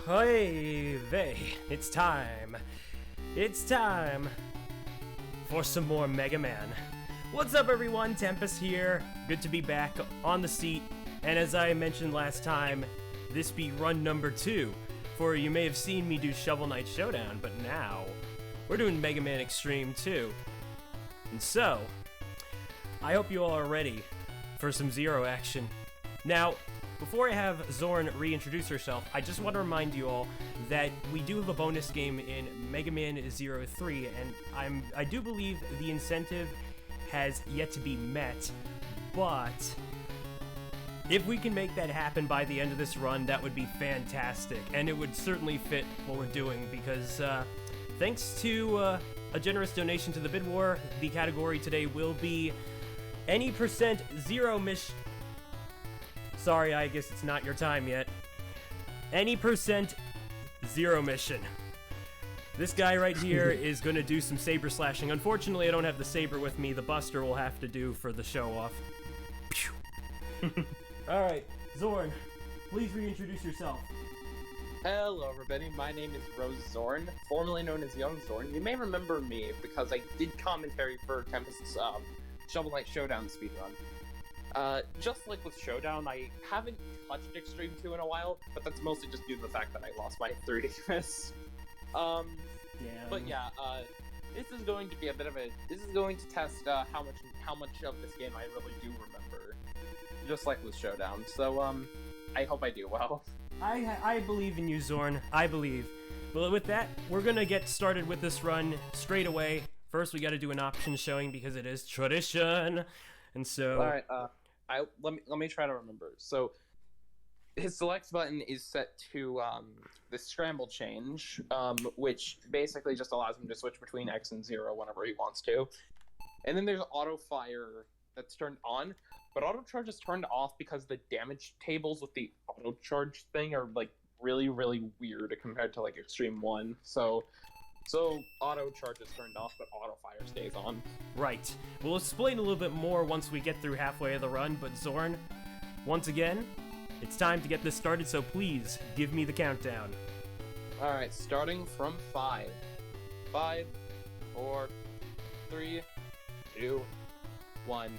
Hey, vey, it's time. It's time for some more Mega Man. What's up, everyone? Tempest here. Good to be back on the seat. And as I mentioned last time, this be run number 2. For you may have seen me do Shovel Knight Showdown, but now we're doing Mega Man Xtreme 2. And so, I hope you all are ready for some Zero action. Now, before I have Zorn reintroduce herself, I just want to remind you all that we do have a bonus game in Mega Man 03, and I do believe the incentive has yet to be met, but if we can make that happen by the end of this run, that would be fantastic, and it would certainly fit what we're doing, because thanks to a generous donation to the Bid War, the category today will be any percent zero mission. Sorry, I guess it's not your time yet. Any percent zero mission. This guy right here is going to do some saber slashing. Unfortunately, I don't have the saber with me. The Buster will have to do for the show off. Alright, Zorn, please reintroduce yourself. Hello everybody, my name is Rose Zorn, formerly known as Young Zorn. You may remember me because I did commentary for Tempest's Shovel Knight Showdown speedrun. Just like with Showdown, I haven't touched Xtreme 2 in a while, but that's mostly just due to the fact that I lost my 3DS. But yeah, this is going to be a bit of a... This is going to test how much of this game I really do remember. Just like with Showdown, so I hope I do well. I believe in you, Zorn. I believe. But with that, we're gonna get started with this run straight away. First, we gotta do an option showing because it is tradition. And so... Alright, let me try to remember. So, his select button is set to the scramble change, which basically just allows him to switch between X and 0 whenever he wants to. And then there's auto fire that's turned on, but auto charge is turned off because the damage tables with the auto charge thing are like really, really weird compared to like Xtreme 1. So auto charge is turned off, but auto fire stays on. Right. We'll explain a little bit more once we get through halfway of the run, but Zorn, once again, it's time to get this started, so please give me the countdown. Alright, starting from 5. 5, 4, 3, 2, 1,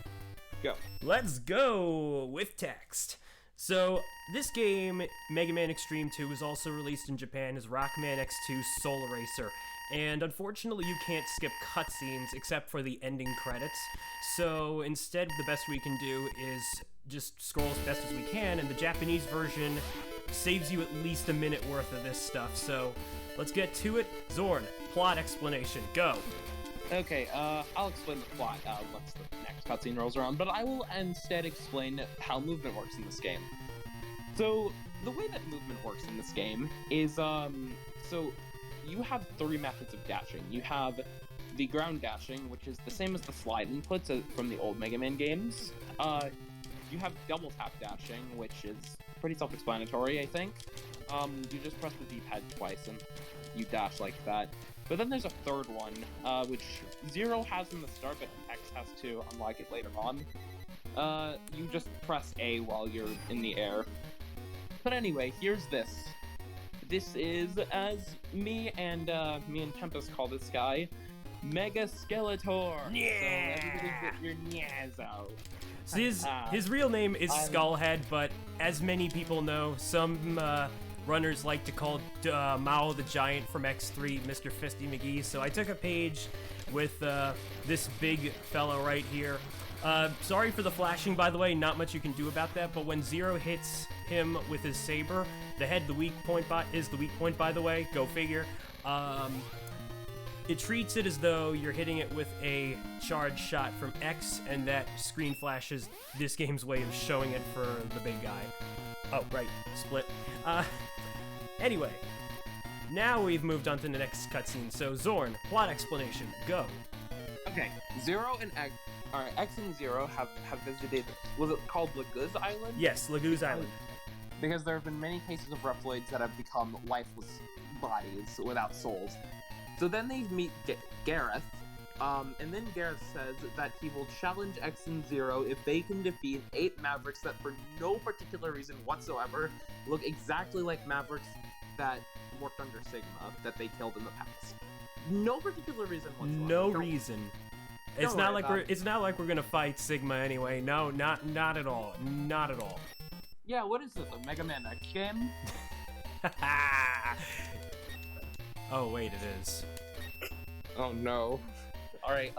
go. Let's go with text. So, this game, Mega Man Xtreme 2, was also released in Japan as Rockman X2 Soul Eraser. And unfortunately, you can't skip cutscenes except for the ending credits. So instead, the best we can do is just scroll as best as we can, and the Japanese version saves you at least a minute worth of this stuff. So let's get to it. Zorn, plot explanation, go. Okay, I'll explain the plot once the next cutscene rolls around, but I will instead explain how movement works in this game. So, the way that movement works in this game is, so you have 3 methods of dashing. You have the ground dashing, which is the same as the slide inputs from the old Mega Man games. You have double tap dashing, which is pretty self-explanatory, I think. You just press the D-pad twice and you dash like that. But then there's a third one, which 0 has in the start, but X has to unlock it later on. You just press A while you're in the air. But anyway, here's this. This is, as me and Tempest call this guy, Mega Skeletor. Yeah! So everybody get your nyaz out. So his real name is Skullhead, but as many people know, some runners like to call Mao the Giant from X3 Mr. Fisty McGee, so I took a page with this big fellow right here. Sorry for the flashing, by the way, not much you can do about that, but when 0 hits him with his saber, the head is the weak point, by the way, go figure. It treats it as though you're hitting it with a charged shot from X, and that screen flash is this game's way of showing it for the big guy. Oh, right, split. Anyway, now we've moved on to the next cutscene, so Zorn, plot explanation, go. Okay, 0 and X, alright, X and 0 have visited, was it called Laguz Island? Yes, Laguz Island. Because there have been many cases of Reploids that have become lifeless bodies without souls. So then they meet Gareth, and then Gareth says that he will challenge X and 0 if they can defeat 8 Mavericks that for no particular reason whatsoever look exactly like Mavericks that worked under Sigma that they killed in the past. No particular reason whatsoever. No reason. It's not like we're gonna fight Sigma anyway. No, not at all. Not at all. Yeah, what is this? A Mega Man X game? Oh wait, it is. Oh no. Alright,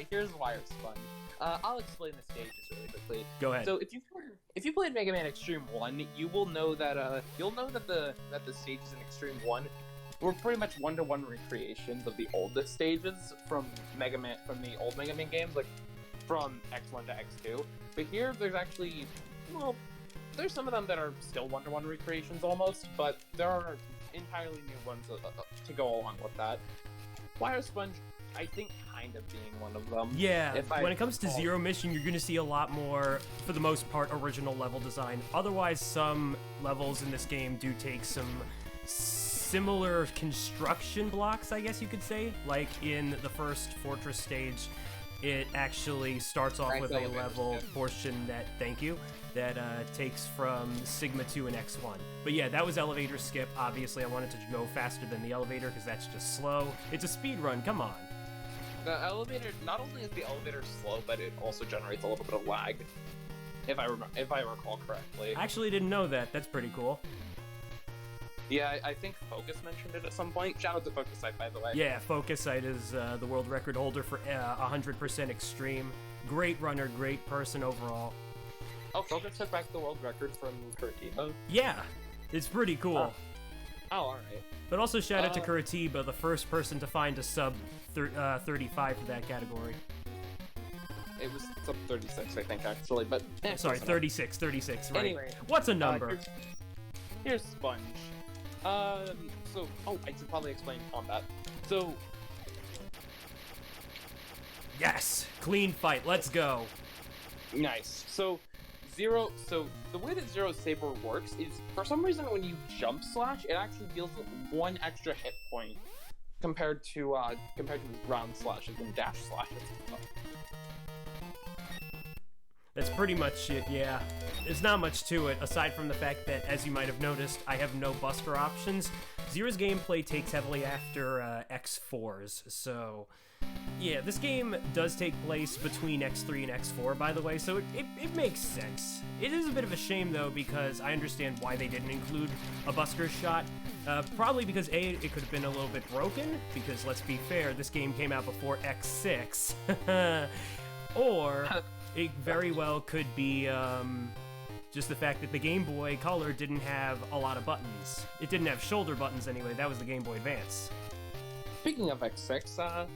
here's Wire Sponge. I'll explain the stages really quickly. Go ahead. So if you played Mega Man Xtreme 1, you will know that the stages in Xtreme 1 were pretty much one-to-one recreations of the oldest stages from the old Mega Man games, like from X1 to X2. But here there's actually there's some of them that are still one-to-one recreations almost, but there are entirely new ones to go along with that. Wire Sponge, I think, kind of being one of them. Yeah, when it comes to Zero Mission, you're going to see a lot more, for the most part, original level design. Otherwise, some levels in this game do take some similar construction blocks, I guess you could say. Like in the first Fortress stage, it actually starts off with a level portion that, takes from Sigma 2 and X1. But yeah, that was Elevator Skip. Obviously, I wanted to go faster than the elevator because that's just slow. It's a speed run, come on. The elevator, not only is the elevator slow, but it also generates a little bit of lag, if I recall correctly. I actually didn't know that. That's pretty cool. Yeah, I think Focus mentioned it at some point. Shout out to Focus Sight, by the way. Yeah, Focus Sight is the world record holder for 100% Extreme. Great runner, great person overall. Oh, Focus took back the world record from Curitiba? Yeah, it's pretty cool. Oh, alright. But also shout out to Curitiba, the first person to find a sub 35 for that category. It was sub 36, I think, actually, but... Sorry, 36, right. Anyway. What's a number? Here's Sponge. I should probably explain combat. So... Yes! Clean fight, let's go! Nice. So the way that Zero's Saber works is, for some reason, when you jump slash, it actually deals with one extra hit point compared to ground slashes and dash slashes. That's pretty much it, yeah. There's not much to it, aside from the fact that, as you might have noticed, I have no buster options. Zero's gameplay takes heavily after X4's, so... Yeah, this game does take place between X3 and X4, by the way, so it makes sense. It is a bit of a shame, though, because I understand why they didn't include a buster shot. Probably because, A, it could have been a little bit broken, because, let's be fair, this game came out before X6. Or... It very well could be just the fact that the Game Boy Color didn't have a lot of buttons. It didn't have shoulder buttons anyway. That was the Game Boy Advance. Speaking of X6,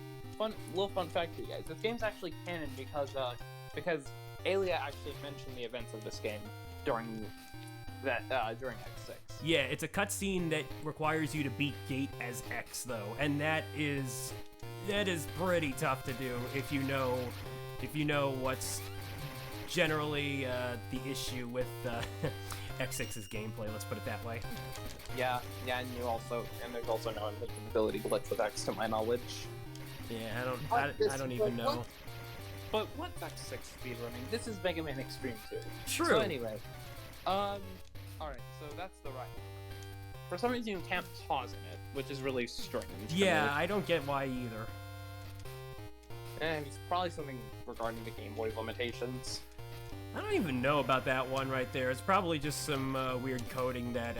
little fun fact for you guys. This game's actually canon because Alia actually mentioned the events of this game during X6. Yeah, it's a cutscene that requires you to beat Gate as X, though, and that is pretty tough to do if you know what's generally the issue with X6's gameplay, let's put it that way. Yeah, and there's also no invincibility glitch with X to my knowledge. Yeah, I don't even know. But what's X6 speedrunning? This is Mega Man Xtreme 2. True. So anyway, alright, so that's the right. For some reason you can't pause in it, which is really strange. Yeah, I don't get why either. And it's probably something regarding the Game Boy limitations. I don't even know about that one right there. It's probably just some weird coding that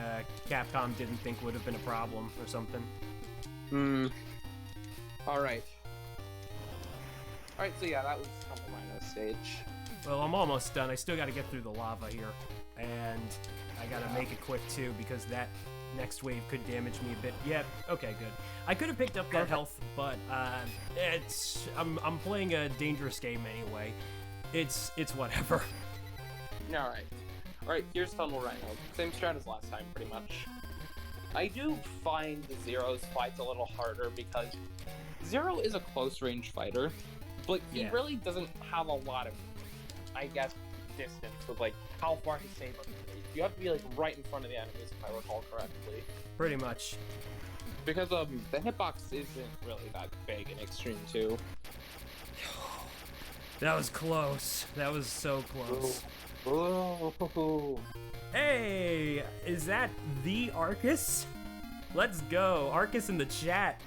Capcom didn't think would have been a problem or something. Alright, so yeah, that was Humble Rhino stage. Well, I'm almost done. I still gotta get through the lava here. And I gotta make it quick too, because that next wave could damage me a bit. Yeah, okay, good. I could have picked up that health, but I'm playing a dangerous game anyway. It's whatever. Alright, here's Tunnel Rhino. Same strat as last time, pretty much. I do find Zero's fights a little harder because Zero is a close-range fighter, but he really doesn't have a lot of, I guess, distance with, like, how far his saber can reach. You have to be, like, right in front of the enemies, if I recall correctly. Pretty much. Because, the hitbox isn't really that big in Xtreme 2. That was close. That was so close. Ooh. Hey! Is that the Arcus? Let's go. Arcus in the chat.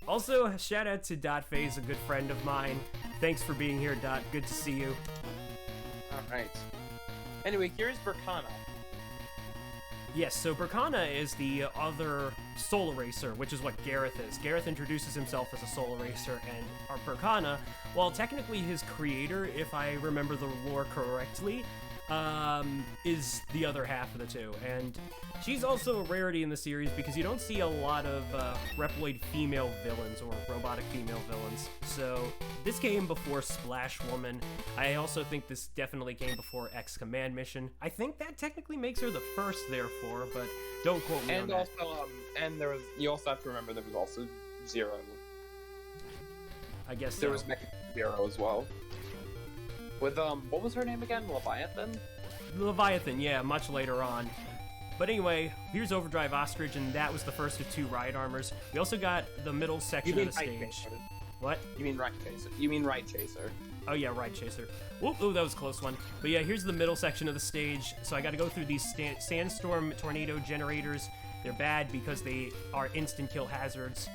Also, shout out to Dot Phase, a good friend of mine. Thanks for being here, Dot. Good to see you. Alright. Anyway, here's Berkana. Yes, so Berkana is the other Soul Eraser, which is what Gareth is. Gareth introduces himself as a Soul Eraser, and our Berkana, while technically his creator, if I remember the lore correctly, is the other half of the two. And she's also a rarity in the series because you don't see a lot of Reploid female villains or robotic female villains. So this came before Splash Woman. I also think this definitely came before X Command Mission. I think that technically makes her the first, therefore, but don't quote me on that. And there was, you also have to remember there was also Zero. I guess there was Mecha Zero as well. With, what was her name again? Leviathan? Leviathan, yeah, much later on. But anyway, here's Overdrive Ostrich, and that was the first of 2 Ride Armors. We also got the middle section of the stage. What? You mean Ride Chaser. You mean Ride Chaser. Oh yeah, Ride Chaser. Ooh, that was a close one. But yeah, here's the middle section of the stage. So I gotta go through these sandstorm tornado generators. They're bad because they are instant kill hazards.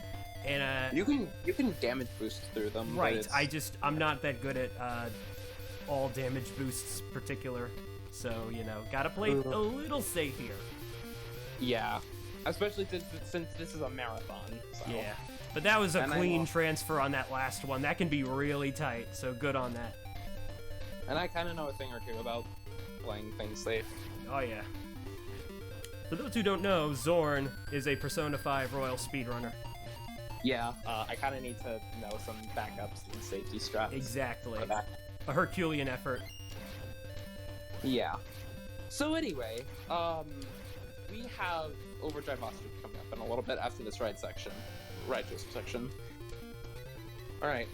And you can damage boost through them. Right, I'm not that good at all damage boosts particular, so you know, gotta play a little safe here. Yeah, especially since this is a marathon. So. Yeah, but that was a clean transfer on that last one. That can be really tight, so good on that. And I kind of know a thing or two about playing things safe. Oh yeah. For those who don't know, Zorn is a Persona 5 Royal Speedrunner. Yeah, I kind of need to know some backups and safety straps. Exactly. A Herculean effort. Yeah. So anyway, we have Overdrive Ostrich coming up in a little bit after this ride chaser section. Alright,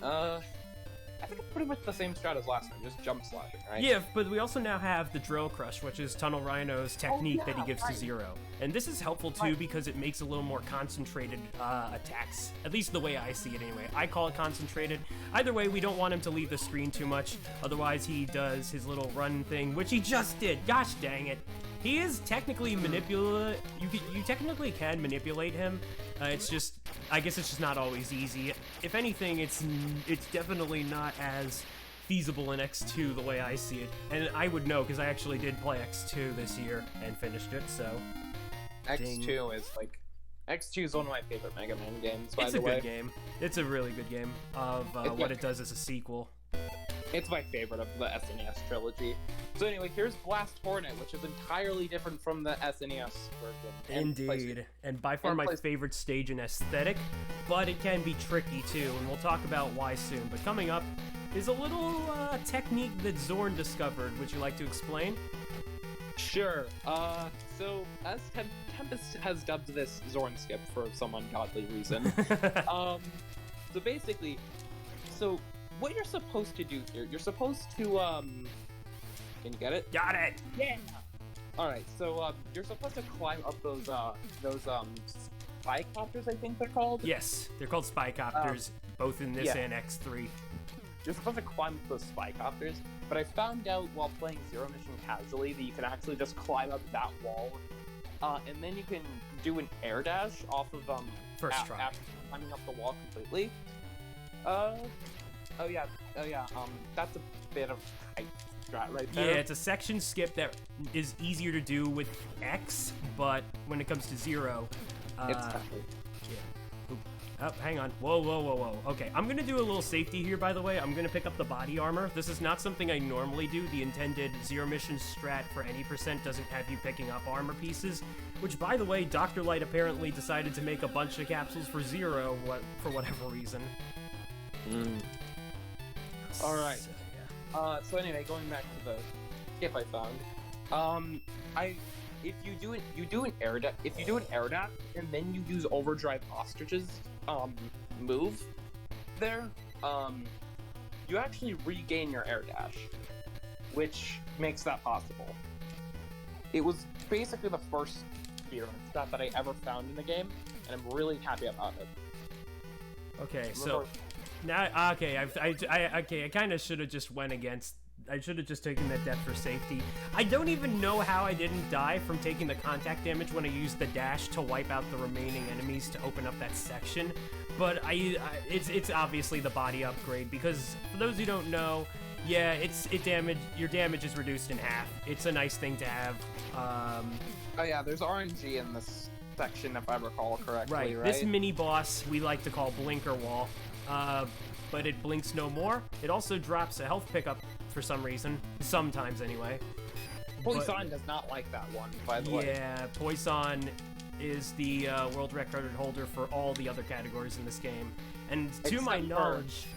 I think it's pretty much the same strat as last time, just jump slashing, right? Yeah, but we also now have the Drill Crush, which is Tunnel Rhino's technique that he gives to Zero. And this is helpful too because it makes a little more concentrated attacks. At least the way I see it anyway. I call it concentrated. Either way, we don't want him to leave the screen too much. Otherwise, he does his little run thing, which he just did. Gosh dang it. He is technically manipulate. You technically can manipulate him. It's just, I guess it's just not always easy. If anything, it's definitely not as feasible in X2 the way I see it. And I would know because I actually did play X2 this year and finished it. So X2 is one of my favorite Mega Man games. By the way, it's a good game. It's a really good game of what it does as a sequel. It's my favorite of the SNES trilogy. So anyway, here's Blast Hornet, which is entirely different from the SNES version. Indeed, and by far my favorite stage in aesthetic, but it can be tricky too, and we'll talk about why soon. But coming up is a little technique that Zorn discovered. Would you like to explain? Sure. So as Tempest has dubbed this Zorn Skip for some ungodly reason. So basically, what you're supposed to do here, you're supposed to, can you get it? Got it! Yeah! Alright, so, you're supposed to climb up those spycopters, I think they're called? Yes, they're called spycopters, both in this and X3. You're supposed to climb up those spycopters, but I found out while playing Zero Mission casually that you can actually just climb up that wall, and then you can do an air dash off of, first try. After climbing up the wall completely. That's a bit of height strat right there. Yeah, it's a section skip that is easier to do with X, but when it comes to Zero, it's tougher. Yeah. Oop. Oh, hang on. Whoa. Okay, I'm gonna do a little safety here, by the way. I'm gonna pick up the body armor. This is not something I normally do. The intended Zero Mission strat for any percent doesn't have you picking up armor pieces, which, by the way, Dr. Light apparently decided to make a bunch of capsules for Zero for whatever reason. Alright. So anyway, going back to the skip I found. If you do an air dash, and then you use Overdrive Ostrich's move there, you actually regain your air dash, which makes that possible. It was basically the first speedrun stat that I ever found in the game, and I'm really happy about it. Okay, so now, okay, I kind of should have just went against I should have just taken that death for safety. I don't even know how I didn't die from taking the contact damage when I used the dash to wipe out the remaining enemies to open up that section. But it's obviously the body upgrade, because for those who don't know, yeah, your damage is reduced in half. It's a nice thing to have. Oh yeah, there's RNG in this section if I recall correctly, right? This mini boss we like to call Blinker Wall, but it blinks no more. It also drops a health pickup for some reason, sometimes anyway. Poison does not like that one, by the way. Yeah, Poison is the world record holder for all the other categories in this game, and to my knowledge,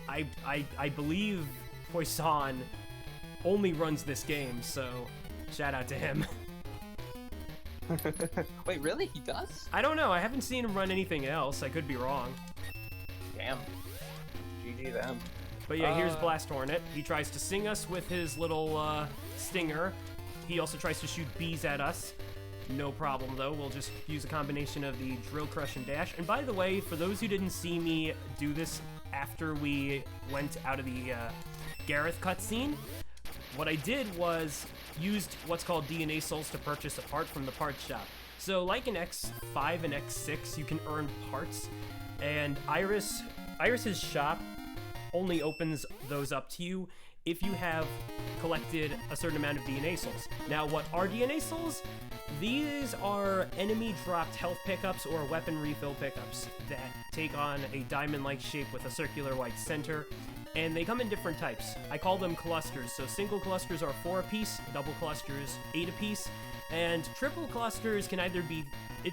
I believe Poison only runs this game, so shout out to him. Wait, really? He does? I don't know. I haven't seen him run anything else. I could be wrong. Damn. GG them. But yeah, here's Blast Hornet. He tries to sting us with his little stinger. He also tries to shoot bees at us. No problem, though. We'll just use a combination of the Drill, Crush, and Dash. And by the way, for those who didn't see me do this after we went out of the Gareth cutscene, what I did was used what's called DNA Souls to purchase a part from the parts shop. So like in X5 and X6, you can earn parts, and Iris's shop only opens those up to you if you have collected a certain amount of DNA Souls. Now, what are DNA Souls? These are enemy-dropped health pickups or weapon refill pickups that take on a diamond-like shape with a circular white center, and they come in different types. I call them clusters, so single clusters are 4 apiece, double clusters 8 apiece, and triple clusters can either be...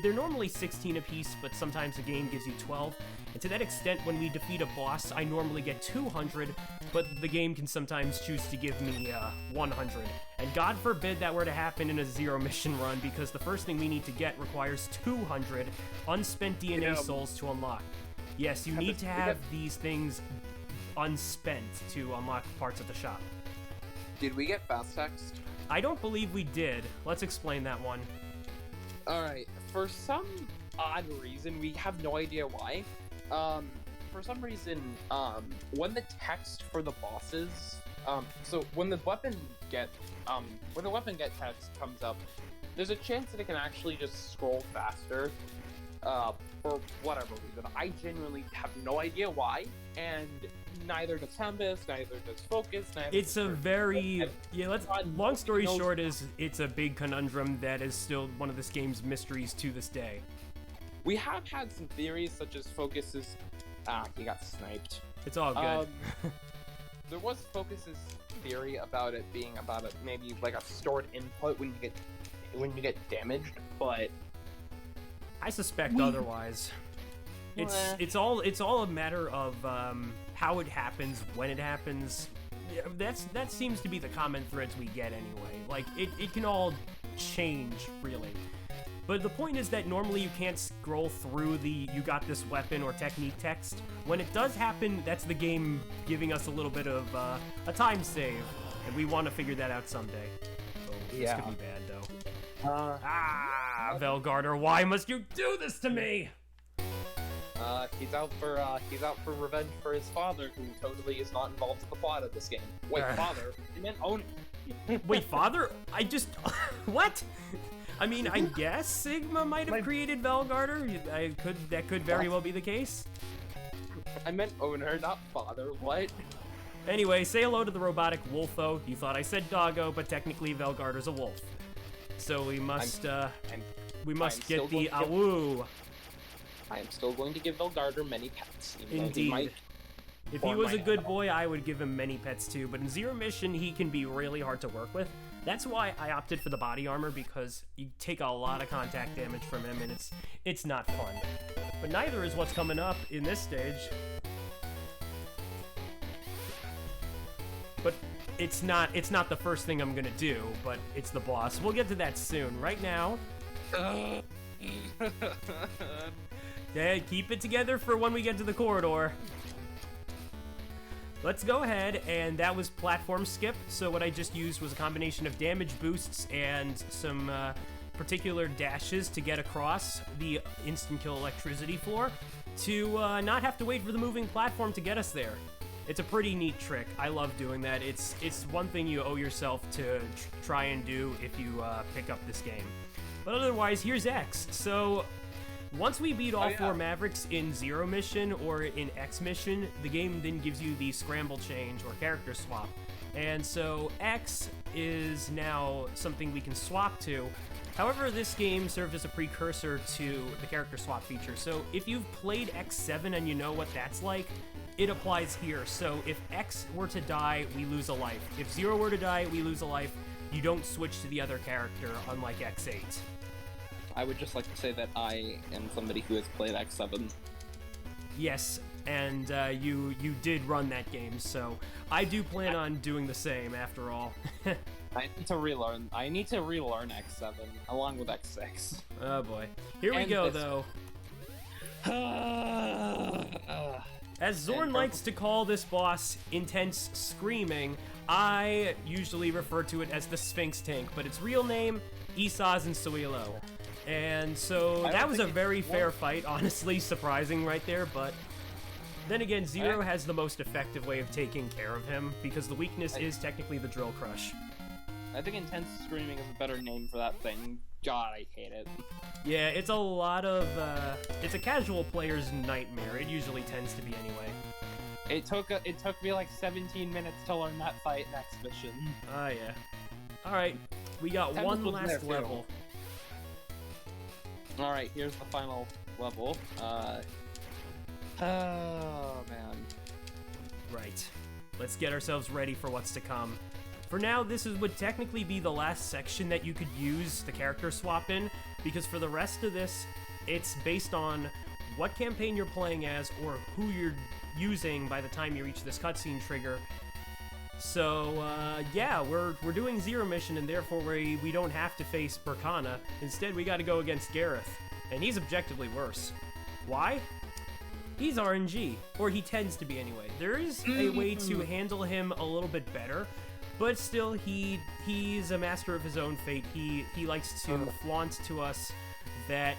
They're normally 16 apiece, but sometimes the game gives you 12, and to that extent, when we defeat a boss, I normally get 200, but the game can sometimes choose to give me 100. And God forbid that were to happen in a zero mission run, because the first thing we need to get requires 200 unspent DNA souls to unlock. Yes, you need to have these things unspent to unlock parts of the shop. Did we get fast text? I don't believe we did. Let's explain that one. Alright, for some odd reason, we have no idea why. For some reason, when the text for the bosses, so when the weapon get text comes up, there's a chance that it can actually just scroll faster, for whatever reason. I genuinely have no idea why, and neither does Tempest, neither does Focus, neither It's does a very... Yeah, long story short is, it's a big conundrum that is still one of this game's mysteries to this day. We have had some theories, such as Focus's... he got sniped. It's all good. There was Focus's theory about it being about maybe like a stored input when you get damaged, but I suspect otherwise. It's all a matter of how it happens, when it happens. Yeah, that seems to be the common threads we get anyway. Like it can all change really. But the point is that normally you can't scroll through the "you got this weapon" or technique text. When it does happen, that's the game giving us a little bit of a time save, and we want to figure that out someday. Oh, this could be bad though. Velgarder, why must you do this to me? He's out for revenge for his father, who totally is not involved in the plot of this game. Wait, father? You meant own? Wait, father? I just what? I mean, I guess Sigma might have created Velgarder. That could very well be the case. I meant owner, not father. What? Anyway, say hello to the robotic Wolfo. You thought I said doggo, but technically Velgarder's a wolf. So we must get the awoo. I am still going to give Velgarder many pets. Indeed. If he was a good boy, I would give him many pets too, but in Zero Mission, he can be really hard to work with. That's why I opted for the body armor, because you take a lot of contact damage from him, and it's not fun. But neither is what's coming up in this stage. But it's not the first thing I'm gonna do, but it's the boss. We'll get to that soon. Right now... Yeah, keep it together for when we get to the corridor. Let's go ahead, and that was platform skip. So what I just used was a combination of damage boosts and some particular dashes to get across the instant kill electricity floor to not have to wait for the moving platform to get us there. It's a pretty neat trick. I love doing that. It's one thing you owe yourself to try and do if you pick up this game. But otherwise, here's X. So once we beat all 4 Mavericks in Zero Mission or in X Mission, the game then gives you the scramble change or character swap. And so X is now something we can swap to. However, this game served as a precursor to the character swap feature. So if you've played X7 and you know what that's like, it applies here. So if X were to die, we lose a life. If Zero were to die, we lose a life. You don't switch to the other character, unlike X8. I would just like to say that I am somebody who has played X7. Yes, and you did run that game, so I do plan on doing the same after all. I need to relearn X7 along with X6. Oh boy. Here we go, though. As Zorn likes to call this boss intense screaming, I usually refer to it as the Sphinx tank, but its real name, Isaz and Suilo. And so that was a very fair fight, honestly, surprising right there, but then again, Zero has the most effective way of taking care of him, because the weakness is technically the Drill Crush. I think intense screaming is a better name for that thing. God, I hate it. Yeah, it's a lot of, it's a casual player's nightmare. It usually tends to be anyway. It took me like 17 minutes to learn that fight next mission. Oh, yeah. Alright, we got one last level. Alright, here's the final level. Oh, man. Right. Let's get ourselves ready for what's to come. For now, this would technically be the last section that you could use the character swap in, because for the rest of this, it's based on what campaign you're playing as or who you're using by the time you reach this cutscene trigger. So, yeah, we're doing Zero Mission, and therefore we don't have to face Burkana. Instead, we gotta go against Gareth, and he's objectively worse. Why? He's RNG, or he tends to be anyway. There is a way to handle him a little bit better, but still, he's a master of his own fate. He likes to flaunt to us that,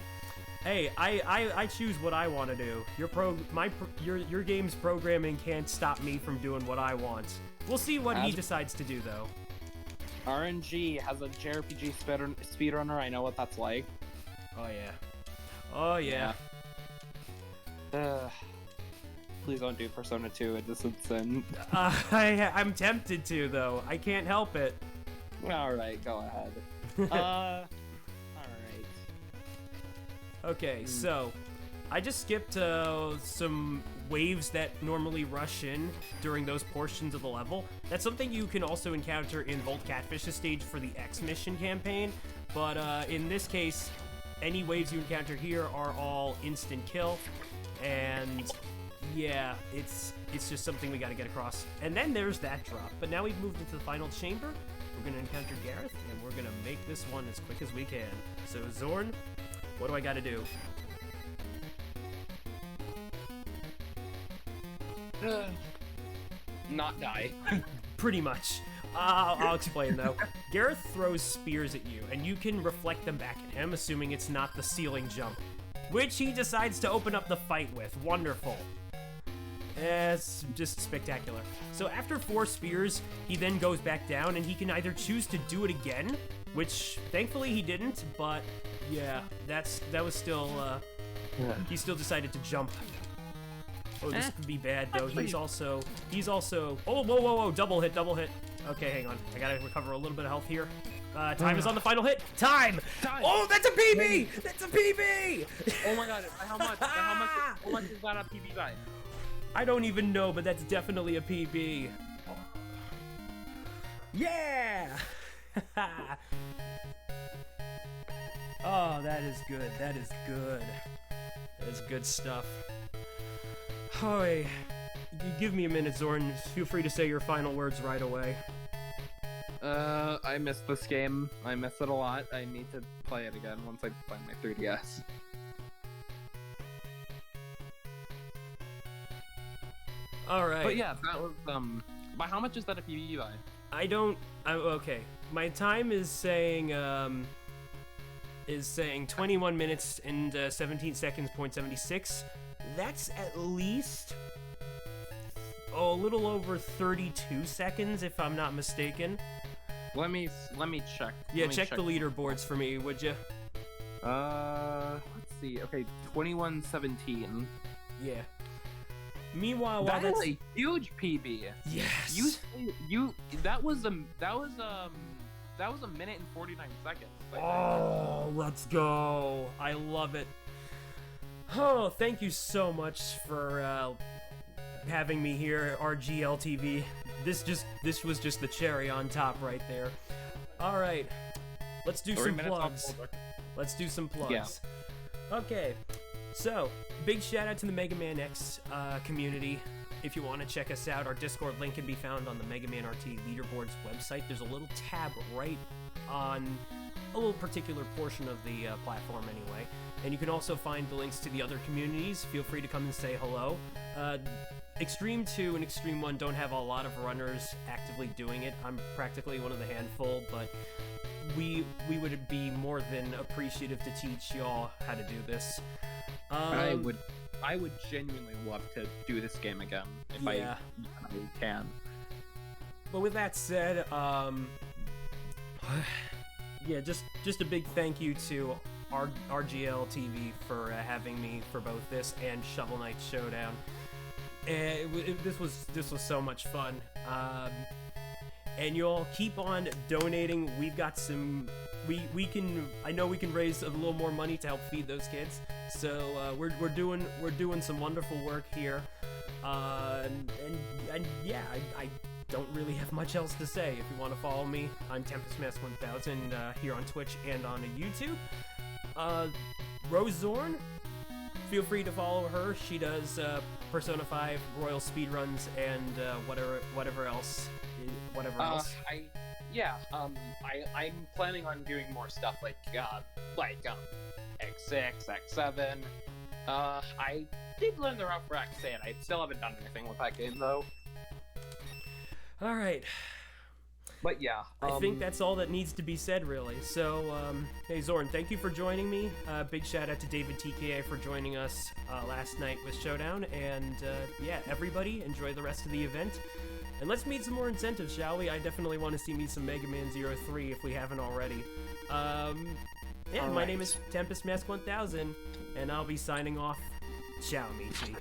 hey, I choose what I want to do. Your game's programming can't stop me from doing what I want. We'll see what he decides to do, though. RNG has a JRPG speedrunner. I know what that's like. Oh yeah. Oh yeah. Please don't do Persona 2. It is sin. I'm tempted to, though. I can't help it. Alright, go ahead. Alright. Okay, so I just skipped some waves that normally rush in during those portions of the level. That's something you can also encounter in Volt Catfish's stage for the X Mission campaign, but in this case, any waves you encounter here are all instant kill, and yeah, it's just something we gotta get across. And then there's that drop, but now we've moved into the final chamber. We're gonna encounter Gareth, and we're gonna make this one as quick as we can. So Zorn, what do I gotta do? Not die. Pretty much. I'll explain, though. Gareth throws spears at you, and you can reflect them back at him, assuming it's not the ceiling jump, which he decides to open up the fight with. Wonderful. It's just spectacular. So after 4 spears, he then goes back down, and he can either choose to do it again, which thankfully he didn't, but yeah, that was still, he still decided to jump. Oh, this could be bad, though. He's also, oh, whoa, double hit. Okay, hang on. I gotta recover a little bit of health here. Time is on the final hit. Time! Oh, that's a PB! That's a PB! Oh my god, how much is that a PB by? I don't even know, but that's definitely a PB. Yeah! Oh, that is good. That is good stuff. Hoy, give me a minute, Zorn. Feel free to say your final words right away. I missed this game. I miss it a lot. I need to play it again once I find my 3DS. Alright. But yeah, that was, by how much is that a PB by? Okay. My time is saying 21 minutes and 17 seconds, .76. That's at least a little over 32 seconds, if I'm not mistaken. Let me check. Yeah, check the leaderboards for me, would you? Let's see. Okay, 21:17. Yeah. Meanwhile, while That is that's a huge PB. yes, That was a minute and 49 seconds. I think. oh, let's go! I love it. Oh, thank you so much for having me here, RGLTV. This was just the cherry on top right there. All right, let's do 3 some minutes plugs. off Boulder. Let's do some plugs. Yeah. Okay, so big shout out to the Mega Man X community. If you want to check us out, our Discord link can be found on the Mega Man RT Leaderboards website. There's a little tab right on a little particular portion of the platform anyway. And you can also find the links to the other communities. Feel free to come and say hello. Xtreme 2 and Xtreme 1 don't have a lot of runners actively doing it. I'm practically one of the handful, but we would be more than appreciative to teach y'all how to do this. I would genuinely love to do this game again if I can. But with that said, yeah, just a big thank you to RGL TV for having me for both this and Shovel Knight Showdown. This was so much fun. And you all keep on donating. We've got some. I know we can raise a little more money to help feed those kids. So we're doing some wonderful work here. And yeah, I don't really have much else to say. If you want to follow me, I'm TempestMask1000 here on Twitch and on YouTube. Rose Zorn, feel free to follow her. She does Persona 5 Royal speedruns and whatever else. I'm planning on doing more stuff like X6, X7. I did learn the route for X8. I still haven't done anything with that game though. All right. But yeah, I think that's all that needs to be said, really. So, hey Zorn, thank you for joining me. Big shout out to David TKA for joining us last night with Showdown. And yeah, everybody, enjoy the rest of the event. And let's meet some more incentives, shall we? I definitely want to see me some Mega Man 03 if we haven't already. Yeah, my name is TempestMask1000, and I'll be signing off. Ciao, Michi.